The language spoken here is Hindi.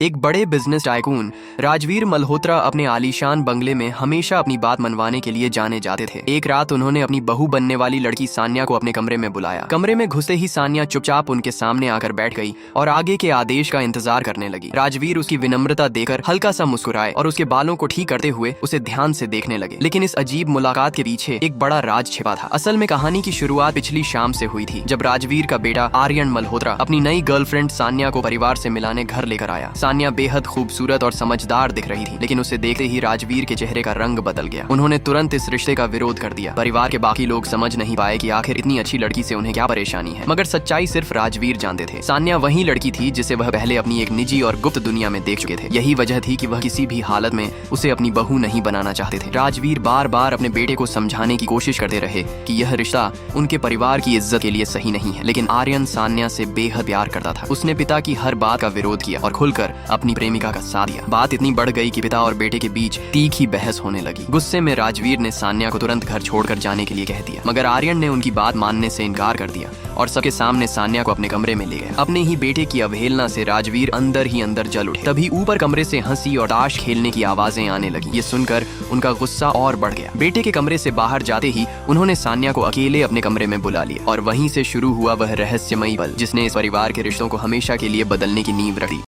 एक बड़े बिजनेस टाइकून राजवीर मल्होत्रा अपने आलीशान बंगले में हमेशा अपनी बात मनवाने के लिए जाने जाते थे। एक रात उन्होंने अपनी बहू बनने वाली लड़की सान्या को अपने कमरे में बुलाया। कमरे में घुसे ही सान्या चुपचाप उनके सामने आकर बैठ गई और आगे के आदेश का इंतजार करने लगी। राजवीर उसकी विनम्रता देकर हल्का सा मुस्कुराए और उसके बालों को ठीक करते हुए उसे ध्यान से देखने लगे। लेकिन इस अजीब मुलाकात के पीछे एक बड़ा राज छिपा था। असल में कहानी की शुरुआत पिछली शाम से हुई थी, जब राजवीर का बेटा आर्यन मल्होत्रा अपनी नई गर्लफ्रेंड सान्या को परिवार से मिलाने घर लेकर आया। सान्या बेहद खूबसूरत और समझदार दिख रही थी, लेकिन उसे देखते ही राजवीर के चेहरे का रंग बदल गया। उन्होंने तुरंत इस रिश्ते का विरोध कर दिया। परिवार के बाकी लोग समझ नहीं पाए कि आखिर इतनी अच्छी लड़की से उन्हें क्या परेशानी है, मगर सच्चाई सिर्फ राजवीर जानते थे। सान्या वही लड़की थी जिसे वह पहले अपनी एक निजी और गुप्त दुनिया में देख चुके थे। यही वजह थी कि वह किसी भी हालत में उसे अपनी बहू नहीं बनाना चाहते थे। राजवीर बार बार अपने बेटे को समझाने की कोशिश करते रहे कि यह रिश्ता उनके परिवार की इज्जत के लिए सही नहीं है, लेकिन आर्यन सान्या से बेहद प्यार करता था। उसने पिता की हर बात का विरोध किया और खुलकर अपनी प्रेमिका का साथ दिया। बात इतनी बढ़ गई कि पिता और बेटे के बीच तीखी बहस होने लगी। गुस्से में राजवीर ने सान्या को तुरंत घर छोड़कर जाने के लिए कह दिया, मगर आर्यन ने उनकी बात मानने से इनकार कर दिया और सबके सामने सान्या को अपने कमरे में ले गए। अपने ही बेटे की अवहेलना से राजवीर अंदर ही अंदर जल उठे। तभी ऊपर कमरे से हंसी और ताश खेलने की आवाजें आने लगी। ये सुनकर उनका गुस्सा और बढ़ गया। बेटे के कमरे से बाहर जाते ही उन्होंने सान्या को अकेले अपने कमरे में बुला लिया और वहीं से शुरू हुआ वह रहस्यमयी पल जिसने इस परिवार के रिश्तों को हमेशा के लिए बदलने की नींव रखी।